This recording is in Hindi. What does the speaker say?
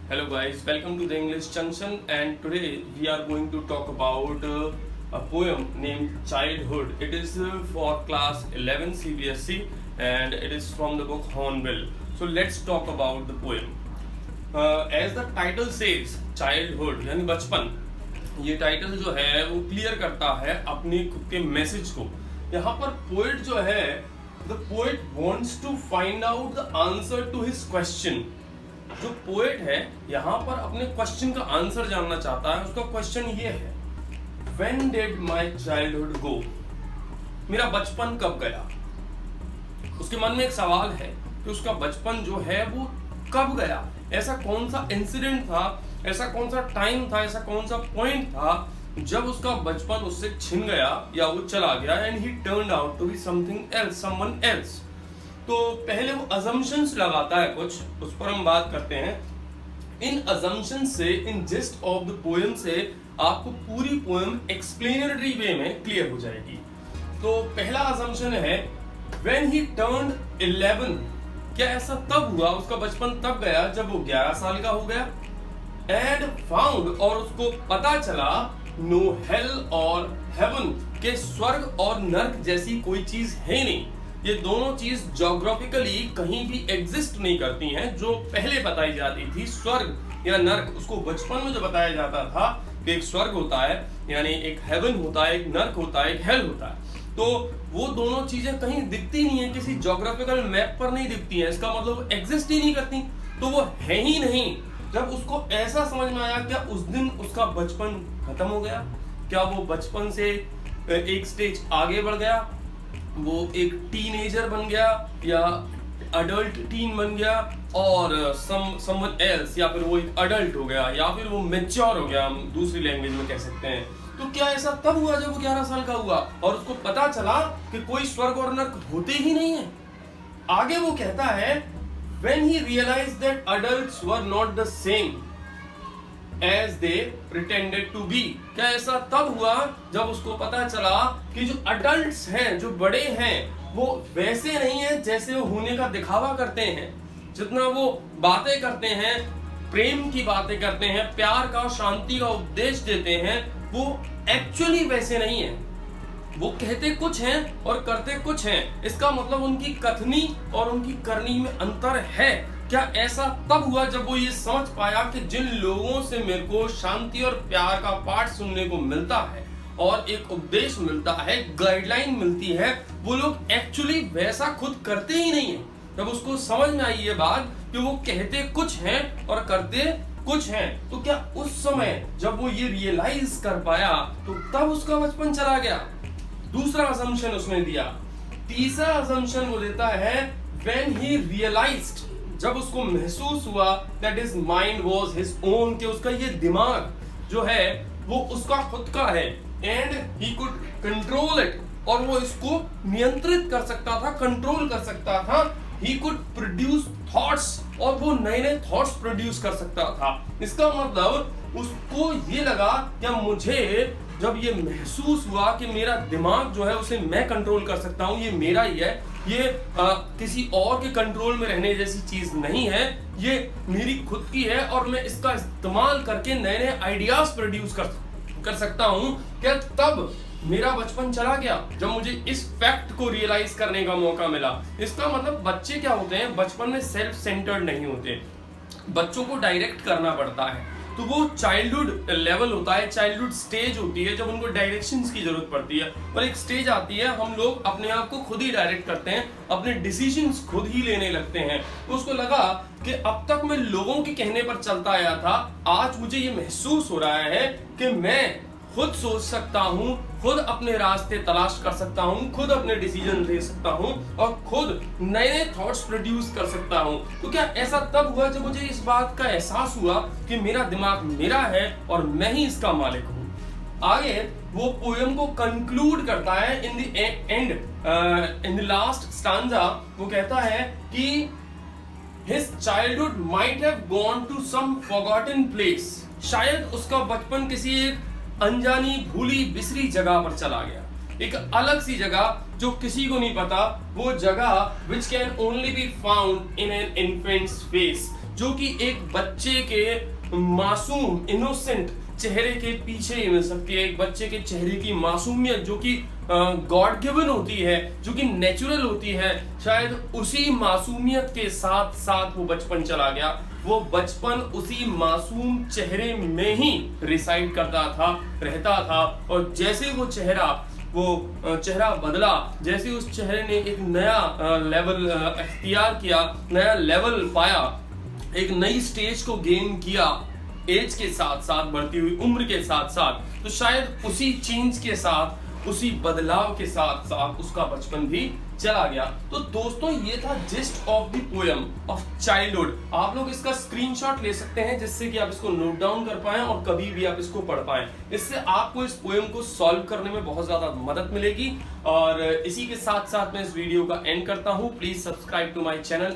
Hello guys, welcome to the English Junction, and today we are going to talk about a poem named Childhood. It is for class 11 CBSE and it is from the book Hornbill. So let's talk about the poem. As the title says, Childhood यानी बचपन, ये टाइटल जो है वो क्लियर करता है अपने खुद के मैसेज को. यहाँ पर पोएट जो है, the poet wants to find out the answer to his question. जो पोएट है यहाँ पर अपने क्वेश्चन का आंसर जानना चाहता है. उसका क्वेश्चन ये है, When did my childhood go? मेरा बचपन कब गया. उसके मन में एक सवाल है कि उसका बचपन जो है वो कब गया. ऐसा कौन सा इंसिडेंट था, ऐसा कौन सा टाइम था, ऐसा कौन सा पॉइंट था जब उसका बचपन उससे छिन गया या वो चला गया, and he turned out to be something else, someone else. तो पहले वो अजम्पशंस लगाता है कुछ, उस पर हम बात करते हैं. इन अजम्पशंस से, इन जिस्ट ऑफ द पोएम से आपको पूरी पोएम एक्सप्लेनरी वे में क्लियर हो जाएगी. तो पहला अजम्पशन है, व्हेन ही टर्न्ड 11. क्या ऐसा तब हुआ, उसका बचपन तब गया जब वो 11 साल का हो गया. एंड फाउंड, और उसको पता चला, नो हेल और हेवन, के स्वर्ग और नर्क जैसी कोई चीज है नहीं. ये दोनों चीज ज्योग्राफिकली कहीं भी एग्जिस्ट नहीं करती हैं. जो पहले बताई जाती थी स्वर्ग या नर्क, उसको बचपन में जो बताया जाता था कि एक स्वर्ग होता है, यानी एक हेवन होता है, एक नर्क होता है, एक हेल होता है. तो वो दोनों चीजें कहीं दिखती नहीं है, किसी ज्योग्राफिकल मैप पर नहीं दिखती हैं. इसका मतलब एग्जिस्ट ही नहीं करती, तो वो है ही नहीं. जब उसको ऐसा समझ में आया, क्या उस दिन उसका बचपन खत्म हो गया, क्या वो बचपन से एक स्टेज आगे बढ़ गया, वो एक टीनेजर बन गया या अडल्ट टीन बन गया, और समवन एल्स, या फिर वो एक अडल्ट हो गया, या फिर वो मैच्योर हो गया, हम दूसरी लैंग्वेज में कह सकते हैं. तो क्या ऐसा तब हुआ जब वो 11 साल का हुआ और उसको पता चला कि कोई स्वर्ग और नर्क होते ही नहीं है. आगे वो कहता है, when he realized that adults were not the same as they pretended to be. क्या ऐसा तब हुआ जब उसको पता चला कि जो अडल्ट्स हैं, जो बड़े हैं, वो वैसे नहीं है जैसे वो होने का दिखावा करते हैं. जितना वो बातें करते हैं, प्रेम की बातें करते हैं, प्यार का, शांति का उपदेश देते हैं, वो एक्चुअली वैसे नहीं है. वो कहते कुछ हैं और करते कुछ हैं. इसका मतलब उनकी कथनी और उनकी करनी में अंतर है. क्या ऐसा तब हुआ जब वो ये समझ पाया कि जिन लोगों से मेरे को शांति और प्यार का पाठ सुनने को मिलता है और एक उपदेश मिलता है, गाइडलाइन मिलती है, वो लोग एक्चुअली वैसा खुद करते ही नहीं है. जब उसको समझ में आई ये बात कि वो कहते कुछ हैं और करते कुछ हैं, तो क्या उस समय जब वो ये रियलाइज कर पाया तो तब उसका बचपन चला गया. दूसरा असम्पशन उसने दिया. तीसरा असम्पशन वो देता है, when he realized, जब उसको महसूस हुआ that his mind was his own, कि उसका ये दिमाग जो है वो उसका खुद का है, and he could control it, और वो इसको नियंत्रित कर सकता था, कंट्रोल कर सकता था. he could produce thoughts, और वो नए नए थॉट्स प्रोड्यूस कर सकता था. इसका मतलब उसको ये लगा कि मुझे जब ये महसूस हुआ कि मेरा दिमाग जो है उसे मैं कंट्रोल कर सकता हूँ, ये मेरा ही है, ये किसी और के कंट्रोल में रहने जैसी चीज नहीं है, ये मेरी खुद की है, और मैं इसका इस्तेमाल करके नए नए आइडियाज प्रोड्यूस कर सकता हूँ. क्या तब मेरा बचपन चला गया जब मुझे इस फैक्ट को रियलाइज करने का मौका मिला. इसका मतलब बच्चे क्या होते हैं, बचपन में सेल्फ सेंटर्ड नहीं होते, बच्चों को डायरेक्ट करना पड़ता है. तो वो चाइल्डहुड लेवल होता है, चाइल्डहुड स्टेज होती है जब उनको डायरेक्शंस की जरूरत पड़ती है. और एक स्टेज आती है, हम लोग अपने आप को खुद ही डायरेक्ट करते हैं, अपने डिसीजंस खुद ही लेने लगते हैं. तो उसको लगा कि अब तक मैं लोगों के कहने पर चलता आया था, आज मुझे ये महसूस हो रहा है कि मैं खुद सोच सकता हूँ, खुद अपने रास्ते तलाश कर सकता हूँ, खुद अपने डिसीजन ले सकता हूँ, और खुद नए नए थॉट्स प्रोड्यूस कर सकता हूँ. तो क्या ऐसा तब हुआ जब मुझे इस बात का एहसास हुआ कि मेरा दिमाग मेरा है और मैं ही इसका मालिक हूँ. आगे वो पोएम को कंक्लूड करता है in the end, in the last stanza. वो कहता है कि his childhood might have gone to some forgotten place. शायद उसका बचपन किसी एक अनजानी, भूली बिसरी जगह पर चला गया, एक अलग सी जगह जो किसी को नहीं पता. वो जगह which can only be found in an infant's face, जो कि एक बच्चे के मासूम इनोसेंट चेहरे के पीछे ही मिल सकती है। एक बच्चे के चेहरे की मासूमियत जो कि गॉड गिवन होती है, जो कि नेचुरल होती है, शायद उसी मासूमियत के साथ साथ वो बचपन चला गया। वो बचपन उसी मासूम चेहरे में ही रिसाइड करता था, रहता था। और जैसे वो चेहरा बदला, जैसे उस चेहरे ने एक नया लेवल अख्तियार किया, नया लेवल पाया, एक नई स्टेज को गेन किया एज के साथ साथ, बढ़ती हुई उम्र के साथ साथ, तो शायद उसी चेंज के साथ, उसी बदलाव के साथ साथ उसका बचपन भी चला गया। तो दोस्तों, ये था gist of the poem of childhood. आप लोग इसका स्क्रीनशॉट ले सकते हैं जिससे कि आप इसको नोट डाउन कर पाएं और कभी भी आप इसको पढ़ पाएं। इससे आपको इस पोएम को सॉल्व करने में बहुत ज्यादा मदद मिलेगी। और इसी के साथ साथ मैं इस वीडियो का एंड करता हूं। Please subscribe to my channel.